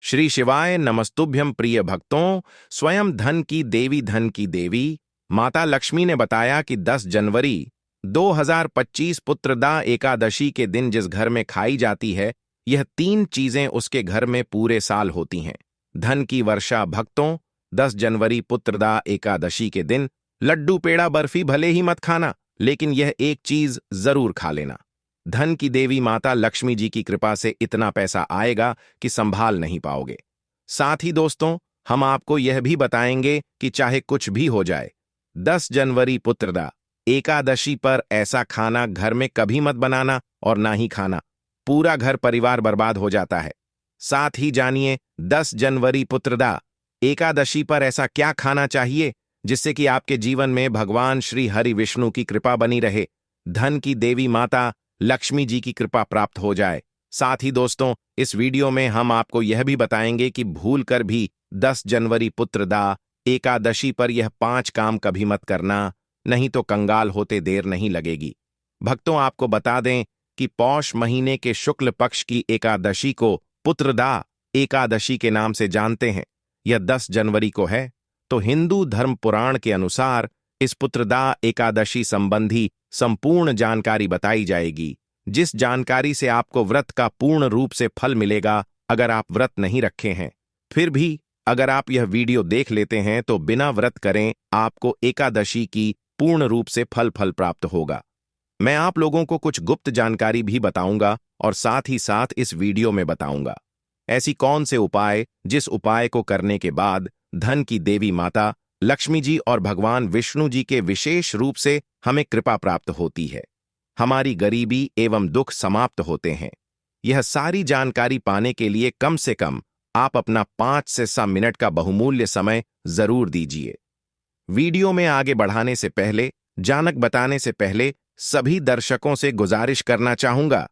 श्री शिवाय नमस्तुभ्यं प्रिय भक्तों। स्वयं धन की देवी माता लक्ष्मी ने बताया कि 10 जनवरी 2025 पुत्रदा एकादशी के दिन जिस घर में खाई जाती है, यह 3 चीजें उसके घर में पूरे साल होती हैं। धन की वर्षा। भक्तों, 10 जनवरी पुत्रदा एकादशी के दिन लड्डू पेड़ा बर्फी भले ही मत खाना, लेकिन यह एक चीज जरूर खा लेना। धन की देवी माता लक्ष्मी जी की कृपा से इतना पैसा आएगा कि संभाल नहीं पाओगे। साथ ही दोस्तों, हम आपको यह भी बताएंगे कि चाहे कुछ भी हो जाए, 10 जनवरी पुत्रदा एकादशी पर ऐसा खाना घर में कभी मत बनाना और ना ही खाना, पूरा घर परिवार बर्बाद हो जाता है। साथ ही जानिए 10 जनवरी पुत्रदा एकादशी पर ऐसा क्या खाना चाहिए जिससे कि आपके जीवन में भगवान श्री हरि विष्णु की कृपा बनी रहे, धन की देवी माता लक्ष्मी जी की कृपा प्राप्त हो जाए। साथ ही दोस्तों, इस वीडियो में हम आपको यह भी बताएंगे कि भूल कर भी 10 जनवरी पुत्रदा एकादशी पर यह 5 काम कभी मत करना, नहीं तो कंगाल होते देर नहीं लगेगी। भक्तों, आपको बता दें कि पौष महीने के शुक्ल पक्ष की एकादशी को पुत्रदा एकादशी के नाम से जानते हैं। यह 10 जनवरी को है, तो हिंदू धर्म पुराण के अनुसार इस पुत्रदा एकादशी संबंधी संपूर्ण जानकारी बताई जाएगी, जिस जानकारी से आपको व्रत का पूर्ण रूप से फल मिलेगा अगर आप व्रत नहीं रखे हैं। फिर भी अगर आप यह वीडियो देख लेते हैं तो बिना व्रत करें आपको एकादशी की पूर्ण रूप से फल प्राप्त होगा। मैं आप लोगों को कुछ गुप्त जानकारी भी बताऊंगा और साथ ही साथ इस वीडियो में बताऊंगा ऐसी कौन से उपाय जिस उपाय को करने के बाद धन की देवी माता लक्ष्मी जी और भगवान विष्णु जी के विशेष रूप से हमें कृपा प्राप्त होती है, हमारी गरीबी एवं दुख समाप्त होते हैं। यह सारी जानकारी पाने के लिए कम से कम आप अपना 5 से 7 मिनट का बहुमूल्य समय जरूर दीजिए। वीडियो में आगे बढ़ाने से पहले, जानक बताने से पहले सभी दर्शकों से गुजारिश करना चाहूंगा,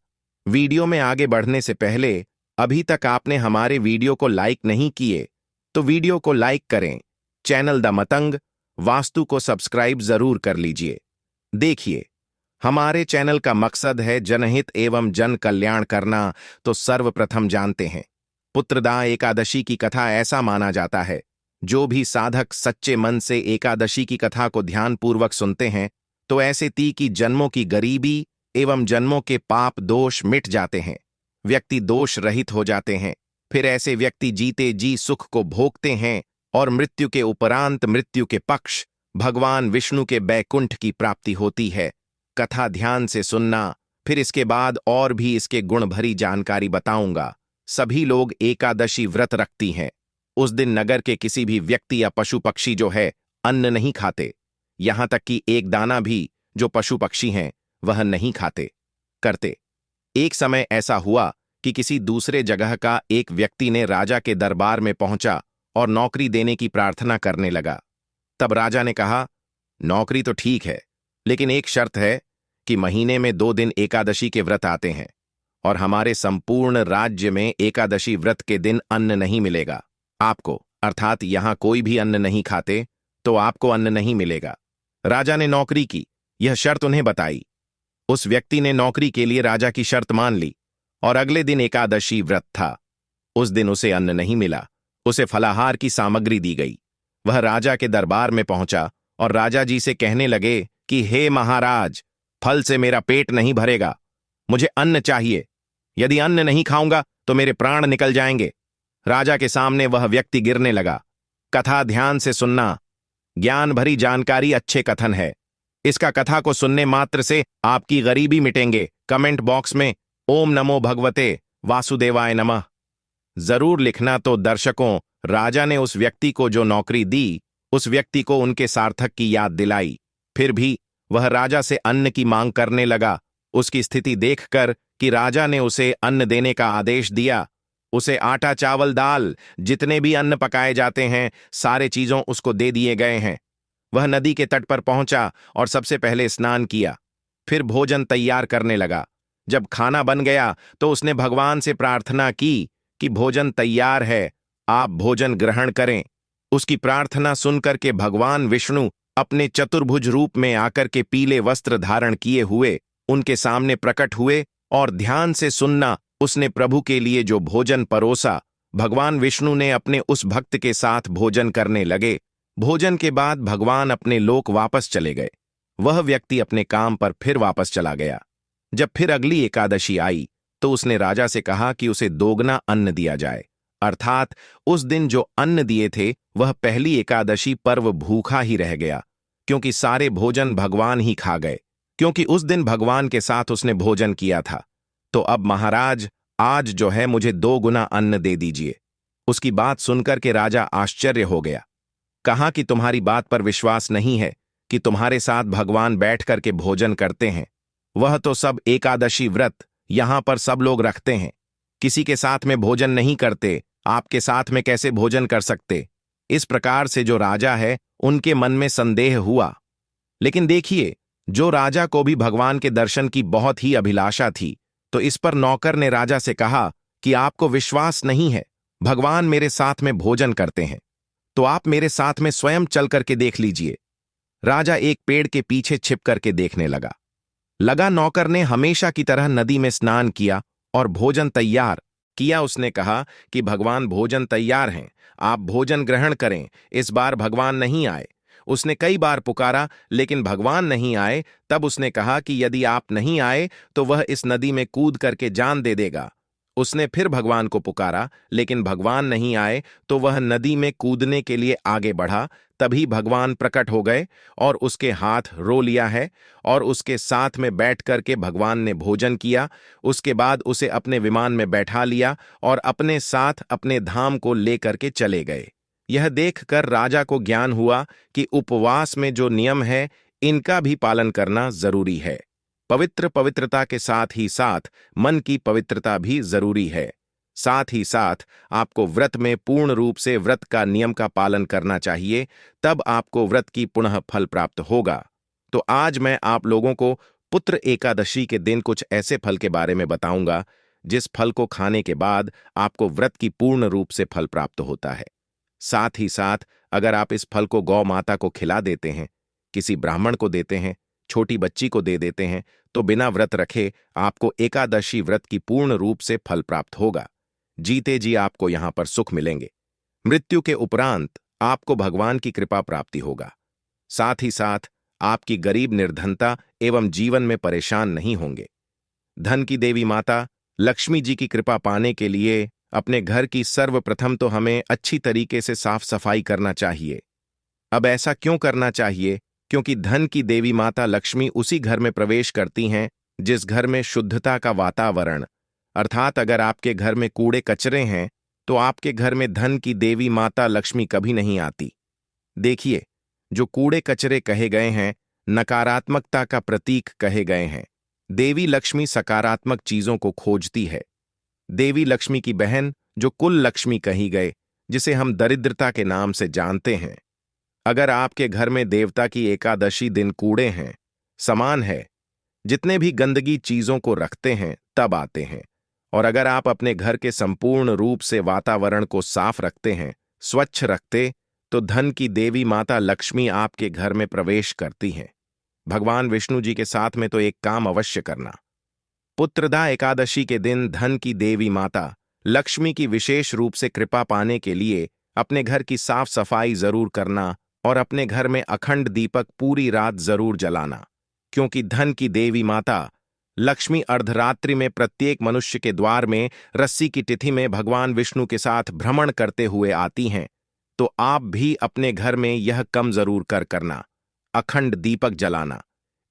वीडियो में आगे बढ़ने से पहले अभी तक आपने हमारे वीडियो को लाइक नहीं किए तो वीडियो को लाइक करें, चैनल द मतंग वास्तु को सब्सक्राइब जरूर कर लीजिए। देखिए, हमारे चैनल का मकसद है जनहित एवं जन कल्याण करना, तो सर्वप्रथम जानते हैं पुत्रदा एकादशी की कथा। ऐसा माना जाता है जो भी साधक सच्चे मन से एकादशी की कथा को ध्यानपूर्वक सुनते हैं तो ऐसे 30 जन्मों की गरीबी एवं जन्मों के पाप दोष मिट जाते हैं, व्यक्ति दोष रहित हो जाते हैं। फिर ऐसे व्यक्ति जीते जी सुख को भोगते हैं और मृत्यु के उपरांत मृत्यु के पक्ष भगवान विष्णु के बैकुंठ की प्राप्ति होती है। कथा ध्यान से सुनना, फिर इसके बाद और भी इसके गुण भरी जानकारी बताऊंगा। सभी लोग एकादशी व्रत रखती हैं। उस दिन नगर के किसी भी व्यक्ति या पशु पक्षी जो है अन्न नहीं खाते, यहां तक कि एक दाना भी जो पशु पक्षी हैं वह नहीं खाते करते। एक समय ऐसा हुआ कि किसी दूसरे जगह का एक व्यक्ति ने राजा के दरबार में पहुंचा और नौकरी देने की प्रार्थना करने लगा। तब राजा ने कहा, नौकरी तो ठीक है, लेकिन एक शर्त है कि महीने में 2 दिन एकादशी के व्रत आते हैं और हमारे संपूर्ण राज्य में एकादशी व्रत के दिन अन्न नहीं मिलेगा आपको, अर्थात यहां कोई भी अन्न नहीं खाते तो आपको अन्न नहीं मिलेगा। राजा ने नौकरी की यह शर्त उन्हें बताई। उस व्यक्ति ने नौकरी के लिए राजा की शर्त मान ली और अगले दिन एकादशी व्रत था। उस दिन उसे अन्न नहीं मिला, उसे फलाहार की सामग्री दी गई। वह राजा के दरबार में पहुंचा और राजा जी से कहने लगे कि हे महाराज, फल से मेरा पेट नहीं भरेगा, मुझे अन्न चाहिए। यदि अन्न नहीं खाऊंगा तो मेरे प्राण निकल जाएंगे। राजा के सामने वह व्यक्ति गिरने लगा। कथा ध्यान से सुनना, ज्ञान भरी जानकारी अच्छे कथन है। इसका कथा को सुनने मात्र से आपकी गरीबी मिटेंगे। कमेंट बॉक्स में ओम नमो भगवते वासुदेवाय नमः जरूर लिखना। तो दर्शकों, राजा ने उस व्यक्ति को जो नौकरी दी, उस व्यक्ति को उनके सार्थक की याद दिलाई। फिर भी वह राजा से अन्न की मांग करने लगा। उसकी स्थिति देखकर कि राजा ने उसे अन्न देने का आदेश दिया, उसे आटा चावल दाल जितने भी अन्न पकाए जाते हैं सारे चीजों उसको दे दिए गए हैं। वह नदी के तट पर पहुंचा और सबसे पहले स्नान किया, फिर भोजन तैयार करने लगा। जब खाना बन गया तो उसने भगवान से प्रार्थना की कि भोजन तैयार है, आप भोजन ग्रहण करें। उसकी प्रार्थना सुनकर के भगवान विष्णु अपने चतुर्भुज रूप में आकर के पीले वस्त्र धारण किए हुए उनके सामने प्रकट हुए और ध्यान से सुनना, उसने प्रभु के लिए जो भोजन परोसा भगवान विष्णु ने अपने उस भक्त के साथ भोजन करने लगे। भोजन के बाद भगवान अपने लोक वापस चले गए। वह व्यक्ति अपने काम पर फिर वापस चला गया। जब फिर अगली एकादशी आई तो उसने राजा से कहा कि उसे दोगुना अन्न दिया जाए, अर्थात उस दिन जो अन्न दिए थे वह पहली एकादशी पर्व भूखा ही रह गया, क्योंकि सारे भोजन भगवान ही खा गए, क्योंकि उस दिन भगवान के साथ उसने भोजन किया था। तो अब महाराज, आज जो है मुझे 2 गुना अन्न दे दीजिए। उसकी बात सुनकर के राजा आश्चर्य हो गया। कहा कि तुम्हारी बात पर विश्वास नहीं है कि तुम्हारे साथ भगवान बैठ करके भोजन करते हैं। वह तो सब एकादशी व्रत यहां पर सब लोग रखते हैं, किसी के साथ में भोजन नहीं करते, आपके साथ में कैसे भोजन कर सकते? इस प्रकार से जो राजा है उनके मन में संदेह हुआ। लेकिन देखिए, जो राजा को भी भगवान के दर्शन की बहुत ही अभिलाषा थी, तो इस पर नौकर ने राजा से कहा कि आपको विश्वास नहीं है, भगवान मेरे साथ में भोजन करते हैं, तो आप मेरे साथ में स्वयं चल करके देख लीजिए। राजा एक पेड़ के पीछे छिप करके देखने लगा। नौकर ने हमेशा की तरह नदी में स्नान किया और भोजन तैयार किया। उसने कहा कि भगवान भोजन तैयार हैं, आप भोजन ग्रहण करें। इस बार भगवान नहीं आए। उसने कई बार पुकारा लेकिन भगवान नहीं आए। तब उसने कहा कि यदि आप नहीं आए तो वह इस नदी में कूद करके जान दे देगा। उसने फिर भगवान को पुकारा लेकिन भगवान नहीं आए, तो वह नदी में कूदने के लिए आगे बढ़ा। तभी भगवान प्रकट हो गए और उसके हाथ रो लिया है और उसके साथ में बैठ करके भगवान ने भोजन किया। उसके बाद उसे अपने विमान में बैठा लिया और अपने साथ अपने धाम को लेकर के चले गए। यह देखकर राजा को ज्ञान हुआ कि उपवास में जो नियम है इनका भी पालन करना जरूरी है। पवित्रता के साथ ही साथ मन की पवित्रता भी जरूरी है। साथ ही साथ आपको व्रत में पूर्ण रूप से व्रत का नियम का पालन करना चाहिए, तब आपको व्रत की पुनः फल प्राप्त होगा। तो आज मैं आप लोगों को पुत्र एकादशी के दिन कुछ ऐसे फल के बारे में बताऊंगा जिस फल को खाने के बाद आपको व्रत की पूर्ण रूप से फल प्राप्त होता है। साथ ही साथ अगर आप इस फल को गौ माता को खिला देते हैं, किसी ब्राह्मण को देते हैं, छोटी बच्ची को दे देते हैं, तो बिना व्रत रखे आपको एकादशी व्रत की पूर्ण रूप से फल प्राप्त होगा। जीते जी आपको यहां पर सुख मिलेंगे। मृत्यु के उपरांत आपको भगवान की कृपा प्राप्ति होगा। साथ ही साथ आपकी गरीब निर्धनता एवं जीवन में परेशान नहीं होंगे। धन की देवी माता लक्ष्मी जी की कृपा पाने के लिए अपने घर की सर्वप्रथम तो हमें अच्छी तरीके से साफ सफाई करना चाहिए। अब ऐसा क्यों करना चाहिए? क्योंकि धन की देवी माता लक्ष्मी उसी घर में प्रवेश करती हैं जिस घर में शुद्धता का वातावरण, अर्थात अगर आपके घर में कूड़े कचरे हैं तो आपके घर में धन की देवी माता लक्ष्मी कभी नहीं आती। देखिए, जो कूड़े कचरे कहे गए हैं नकारात्मकता का प्रतीक कहे गए हैं। देवी लक्ष्मी सकारात्मक चीजों को खोजती है। देवी लक्ष्मी की बहन जो कुल लक्ष्मी कही गए, जिसे हम दरिद्रता के नाम से जानते हैं। अगर आपके घर में देवता की एकादशी दिन कूड़े हैं, सामान है, जितने भी गंदगी चीजों को रखते हैं तब आते हैं। और अगर आप अपने घर के संपूर्ण रूप से वातावरण को साफ रखते हैं, स्वच्छ रखते, तो धन की देवी माता लक्ष्मी आपके घर में प्रवेश करती हैं। भगवान विष्णु जी के साथ में तो एक काम अवश्य करना। पुत्रदा एकादशी के दिन धन की देवी माता लक्ष्मी की विशेष रूप से कृपा पाने के लिए अपने घर की साफ सफाई जरूर करना और अपने घर में अखंड दीपक पूरी रात जरूर जलाना, क्योंकि धन की देवी माता लक्ष्मी अर्धरात्रि में प्रत्येक मनुष्य के द्वार में रस्सी की तिथि में भगवान विष्णु के साथ भ्रमण करते हुए आती हैं। तो आप भी अपने घर में यह कम जरूर करना, अखंड दीपक जलाना।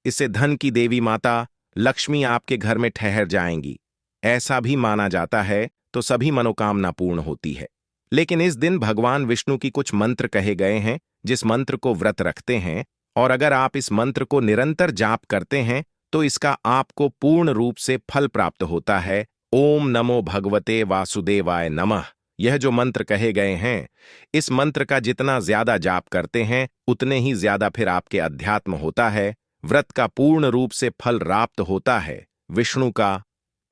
इससे धन की देवी माता लक्ष्मी आपके घर में ठहर जाएंगी। ऐसा भी माना जाता है, तो सभी मनोकामना पूर्ण होती है। लेकिन इस दिन भगवान विष्णु की कुछ मंत्र कहे गए हैं, जिस मंत्र को व्रत रखते हैं और अगर आप इस मंत्र को निरंतर जाप करते हैं तो इसका आपको पूर्ण रूप से फल प्राप्त होता है। ओम नमो भगवते वासुदेवाय नमः। यह जो मंत्र कहे गए हैं, इस मंत्र का जितना ज्यादा जाप करते हैं उतने ही ज्यादा फिर आपके अध्यात्म होता है, व्रत का पूर्ण रूप से फल प्राप्त होता है। विष्णु का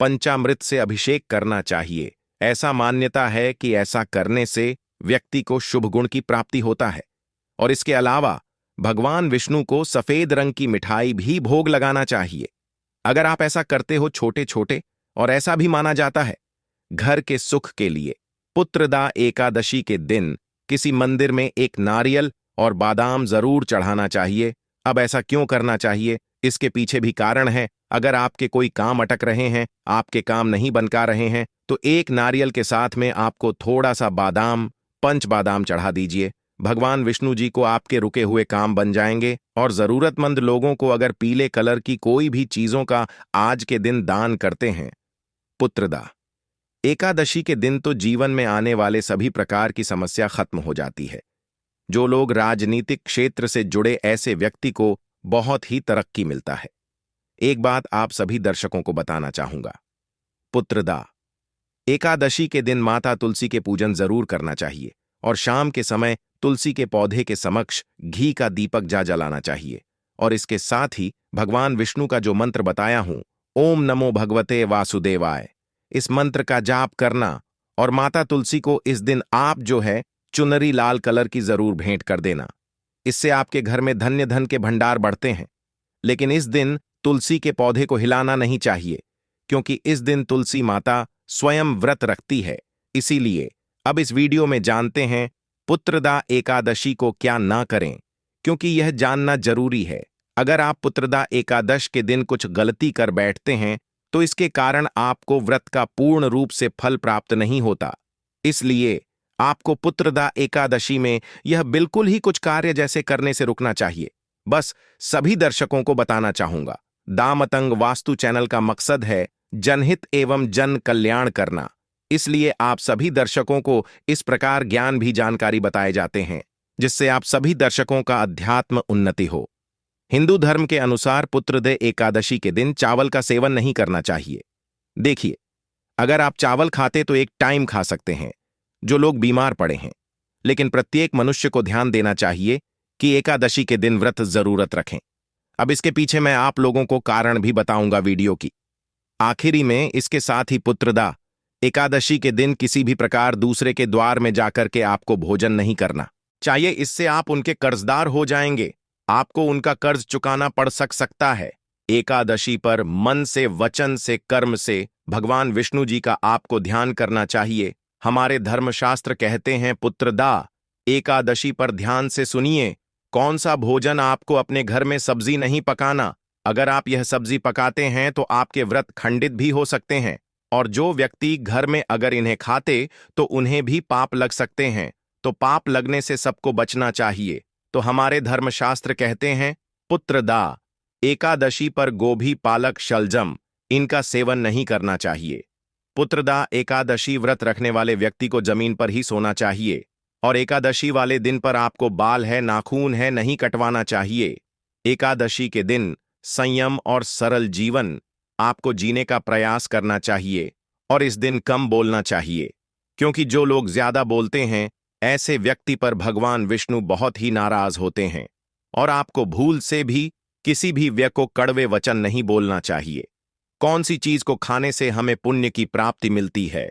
पंचामृत से अभिषेक करना चाहिए। ऐसा मान्यता है कि ऐसा करने से व्यक्ति को शुभ गुण की प्राप्ति होता है। और इसके अलावा भगवान विष्णु को सफेद रंग की मिठाई भी भोग लगाना चाहिए। अगर आप ऐसा करते हो छोटे छोटे, और ऐसा भी माना जाता है घर के सुख के लिए, पुत्रदा एकादशी के दिन किसी मंदिर में एक नारियल और बादाम जरूर चढ़ाना चाहिए। अब ऐसा क्यों करना चाहिए, इसके पीछे भी कारण है। अगर आपके कोई काम अटक रहे हैं, आपके काम नहीं बन पा रहे हैं, तो एक नारियल के साथ में आपको थोड़ा सा बादाम, पंच बादाम चढ़ा दीजिए। भगवान विष्णु जी को आपके रुके हुए काम बन जाएंगे। और जरूरतमंद लोगों को अगर पीले कलर की कोई भी चीजों का आज के दिन दान करते हैं। पुत्रदा एकादशी के दिन तो जीवन में आने वाले सभी प्रकार की समस्या खत्म हो जाती है। जो लोग राजनीतिक क्षेत्र से जुड़े, ऐसे व्यक्ति को बहुत ही तरक्की मिलता है। एक बात आप सभी दर्शकों को बताना चाहूंगा। पुत्रदा एकादशी के दिन माता तुलसी के पूजन जरूर करना चाहिए और शाम के समय तुलसी के पौधे के समक्ष घी का दीपक जलाना चाहिए। और इसके साथ ही भगवान विष्णु का जो मंत्र बताया हूं, ओम नमो भगवते वासुदेवाय, इस मंत्र का जाप करना। और माता तुलसी को इस दिन आप जो है चुनरी लाल कलर की जरूर भेंट कर देना। इससे आपके घर में धन्य धन के भंडार बढ़ते हैं। लेकिन इस दिन तुलसी के पौधे को हिलाना नहीं चाहिए, क्योंकि इस दिन तुलसी माता स्वयं व्रत रखती है। इसीलिए अब इस वीडियो में जानते हैं पुत्रदा एकादशी को क्या ना करें, क्योंकि यह जानना जरूरी है। अगर आप पुत्रदा एकादश के दिन कुछ गलती कर बैठते हैं, तो इसके कारण आपको व्रत का पूर्ण रूप से फल प्राप्त नहीं होता। इसलिए आपको पुत्रदा एकादशी में यह बिल्कुल ही कुछ कार्य जैसे करने से रुकना चाहिए। बस सभी दर्शकों को बताना चाहूंगा, दामतंग वास्तु चैनल का मकसद है जनहित एवं जन कल्याण करना। इसलिए आप सभी दर्शकों को इस प्रकार ज्ञान भी जानकारी बताए जाते हैं, जिससे आप सभी दर्शकों का अध्यात्म उन्नति हो। हिंदू धर्म के अनुसार पुत्रदे एकादशी के दिन चावल का सेवन नहीं करना चाहिए। देखिए, अगर आप चावल खाते तो एक टाइम खा सकते हैं, जो लोग बीमार पड़े हैं। लेकिन प्रत्येक मनुष्य को ध्यान देना चाहिए कि एकादशी के दिन व्रत जरूरत रखें। अब इसके पीछे मैं आप लोगों को कारण भी बताऊंगा वीडियो की आखिरी में। इसके साथ ही पुत्रदा एकादशी के दिन किसी भी प्रकार दूसरे के द्वार में जाकर के आपको भोजन नहीं करना चाहिए। इससे आप उनके कर्जदार हो जाएंगे, आपको उनका कर्ज चुकाना पड़ सकता है। एकादशी पर मन से, वचन से, कर्म से भगवान विष्णु जी का आपको ध्यान करना चाहिए। हमारे धर्मशास्त्र कहते हैं पुत्रदा एकादशी पर ध्यान से सुनिए, कौन सा भोजन आपको अपने घर में सब्जी नहीं पकाना। अगर आप यह सब्जी पकाते हैं तो आपके व्रत खंडित भी हो सकते हैं। और जो व्यक्ति घर में अगर इन्हें खाते तो उन्हें भी पाप लग सकते हैं। तो पाप लगने से सबको बचना चाहिए। तो हमारे धर्मशास्त्र कहते हैं पुत्रदा एकादशी पर गोभी, पालक, शलजम इनका सेवन नहीं करना चाहिए। पुत्रदा एकादशी व्रत रखने वाले व्यक्ति को जमीन पर ही सोना चाहिए। और एकादशी वाले दिन पर आपको बाल है, नाखून है, नहीं कटवाना चाहिए। एकादशी के दिन संयम और सरल जीवन आपको जीने का प्रयास करना चाहिए। और इस दिन कम बोलना चाहिए, क्योंकि जो लोग ज्यादा बोलते हैं, ऐसे व्यक्ति पर भगवान विष्णु बहुत ही नाराज होते हैं। और आपको भूल से भी किसी भी व्यक्ति को कड़वे वचन नहीं बोलना चाहिए। कौन सी चीज को खाने से हमें पुण्य की प्राप्ति मिलती है?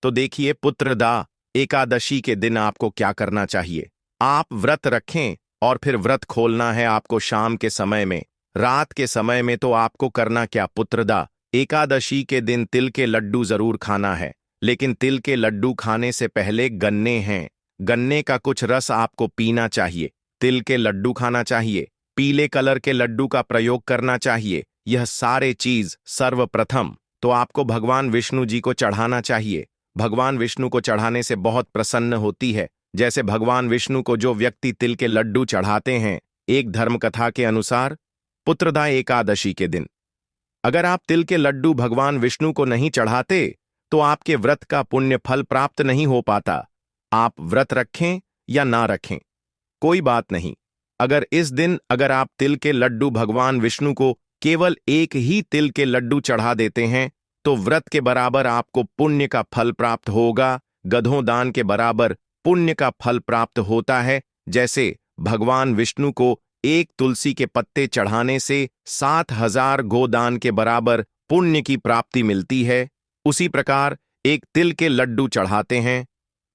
तो देखिए, पुत्रदा एकादशी के दिन आपको क्या करना चाहिए। आप व्रत रखें और फिर व्रत खोलना है आपको शाम के समय में। रात के समय में तो आपको करना क्या, पुत्रदा एकादशी के दिन तिल के लड्डू जरूर खाना है। लेकिन तिल के लड्डू खाने से पहले गन्ने हैं, गन्ने का कुछ रस आपको पीना चाहिए। तिल के लड्डू खाना चाहिए, पीले कलर के लड्डू का प्रयोग करना चाहिए। यह सारे चीज सर्वप्रथम तो आपको भगवान विष्णु जी को चढ़ाना चाहिए। भगवान विष्णु को चढ़ाने से बहुत प्रसन्न होती है। जैसे भगवान विष्णु को जो व्यक्ति तिल के लड्डू चढ़ाते हैं, एक धर्मकथा के अनुसार पुत्रदा एकादशी के दिन अगर आप तिल के लड्डू भगवान विष्णु को नहीं चढ़ाते तो आपके व्रत का पुण्य फल प्राप्त नहीं हो पाता। आप व्रत रखें या ना रखें, कोई बात नहीं। अगर इस दिन अगर आप तिल के लड्डू भगवान विष्णु को केवल एक ही तिल के लड्डू चढ़ा देते हैं, तो व्रत के बराबर आपको पुण्य का फल प्राप्त होगा। गधों दान के बराबर पुण्य का फल प्राप्त होता है। जैसे भगवान विष्णु को एक तुलसी के पत्ते चढ़ाने से 7,000 गोदान के बराबर पुण्य की प्राप्ति मिलती है, उसी प्रकार एक तिल के लड्डू चढ़ाते हैं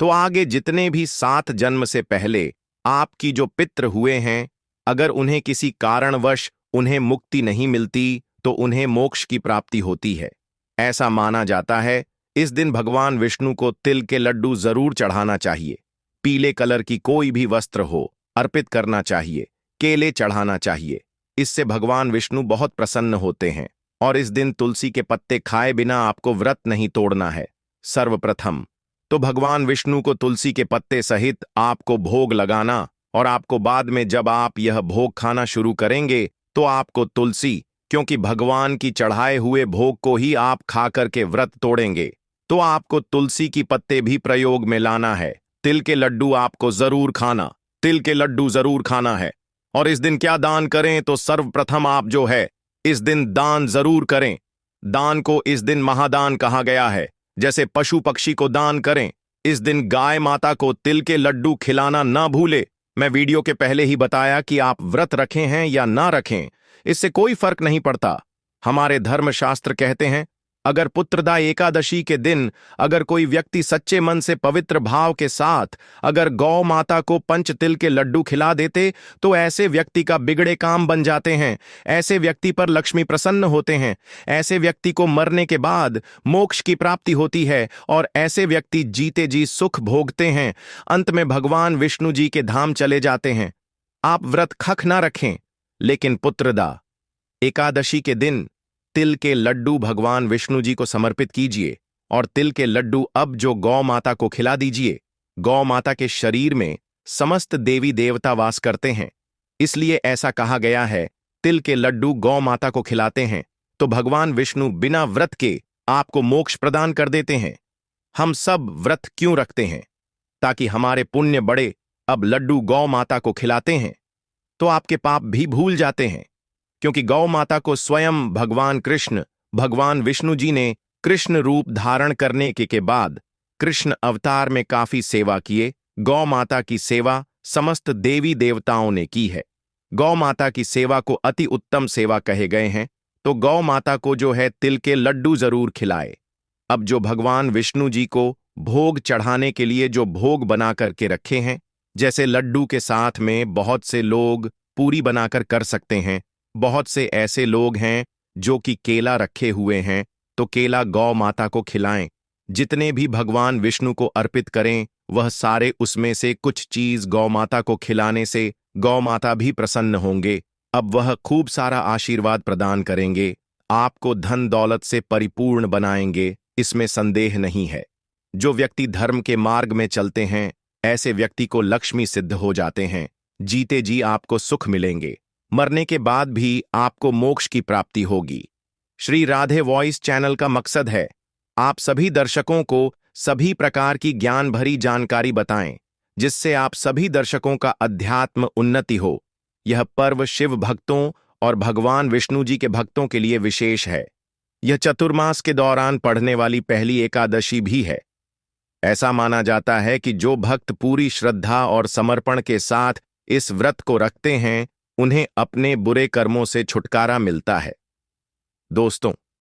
तो आगे जितने भी 7 जन्म से पहले आपकी जो पितृ हुए हैं, अगर उन्हें किसी कारणवश उन्हें मुक्ति नहीं मिलती तो उन्हें मोक्ष की प्राप्ति होती है। ऐसा माना जाता है इस दिन भगवान विष्णु को तिल के लड्डू जरूर चढ़ाना चाहिए। पीले कलर की कोई भी वस्त्र हो अर्पित करना चाहिए। केले चढ़ाना चाहिए। इससे भगवान विष्णु बहुत प्रसन्न होते हैं। और इस दिन तुलसी के पत्ते खाए बिना आपको व्रत नहीं तोड़ना है। सर्वप्रथम तो भगवान विष्णु को तुलसी के पत्ते सहित आपको भोग लगाना, और आपको बाद में जब आप यह भोग खाना शुरू करेंगे तो आपको तुलसी, क्योंकि भगवान की चढ़ाए हुए भोग को ही आप खा करके व्रत तोड़ेंगे, तो आपको तुलसी की पत्ते भी प्रयोग में लाना है। तिल के लड्डू आपको जरूर खाना, तिल के लड्डू जरूर खाना है। और इस दिन क्या दान करें, तो सर्वप्रथम आप जो है इस दिन दान जरूर करें। दान को इस दिन महादान कहा गया है। जैसे पशु पक्षी को दान करें, इस दिन गाय माता को तिल के लड्डू खिलाना ना भूले। मैं वीडियो के पहले ही बताया कि आप व्रत रखें हैं या ना रखें, इससे कोई फर्क नहीं पड़ता। हमारे धर्मशास्त्र कहते हैं, अगर पुत्रदा एकादशी के दिन अगर कोई व्यक्ति सच्चे मन से पवित्र भाव के साथ अगर गौ माता को पंचतिल के लड्डू खिला देते तो ऐसे व्यक्ति का बिगड़े काम बन जाते हैं। ऐसे व्यक्ति पर लक्ष्मी प्रसन्न होते हैं। ऐसे व्यक्ति को मरने के बाद मोक्ष की प्राप्ति होती है और ऐसे व्यक्ति जीते जी सुख भोगते हैं। अंत में भगवान विष्णु जी के धाम चले जाते हैं। आप व्रत खख ना रखें, लेकिन पुत्रदा एकादशी के दिन तिल के लड्डू भगवान विष्णु जी को समर्पित कीजिए और तिल के लड्डू अब जो गौ माता को खिला दीजिए। गौ माता के शरीर में समस्त देवी देवता वास करते हैं, इसलिए ऐसा कहा गया है, तिल के लड्डू गौ माता को खिलाते हैं तो भगवान विष्णु बिना व्रत के आपको मोक्ष प्रदान कर देते हैं। हम सब व्रत क्यों रखते हैं? ताकि हमारे पुण्य बढ़े। अब लड्डू गौ माता को खिलाते हैं तो आपके पाप भी भूल जाते हैं, क्योंकि गौ माता को स्वयं भगवान कृष्ण, भगवान विष्णु जी ने कृष्ण रूप धारण करने के बाद कृष्ण अवतार में काफी सेवा किए। गौ माता की सेवा समस्त देवी देवताओं ने की है। गौ माता की सेवा को अति उत्तम सेवा कहे गए हैं, तो गौ माता को जो है तिल के लड्डू जरूर खिलाए। अब जो भगवान विष्णु जी को भोग चढ़ाने के लिए जो भोग बना करके रखे हैं, जैसे लड्डू के साथ में बहुत से लोग पूरी बनाकर कर सकते हैं। बहुत से ऐसे लोग हैं जो कि केला रखे हुए हैं, तो केला गौ माता को खिलाएं। जितने भी भगवान विष्णु को अर्पित करें वह सारे उसमें से कुछ चीज गौ माता को खिलाने से गौ माता भी प्रसन्न होंगे। अब वह खूब सारा आशीर्वाद प्रदान करेंगे, आपको धन दौलत से परिपूर्ण बनाएंगे, इसमें संदेह नहीं है। जो व्यक्ति धर्म के मार्ग में चलते हैं ऐसे व्यक्ति को लक्ष्मी सिद्ध हो जाते हैं। जीते जी आपको सुख मिलेंगे, मरने के बाद भी आपको मोक्ष की प्राप्ति होगी। श्री राधे वॉइस चैनल का मकसद है आप सभी दर्शकों को सभी प्रकार की ज्ञान भरी जानकारी बताएं, जिससे आप सभी दर्शकों का अध्यात्म उन्नति हो। यह पर्व शिव भक्तों और भगवान विष्णु जी के भक्तों के लिए विशेष है। यह चतुर्मास के दौरान पढ़ने वाली पहली एकादशी भी है। ऐसा माना जाता है कि जो भक्त पूरी श्रद्धा और समर्पण के साथ इस व्रत को रखते हैं उन्हें अपने बुरे कर्मों से छुटकारा मिलता है। दोस्तों,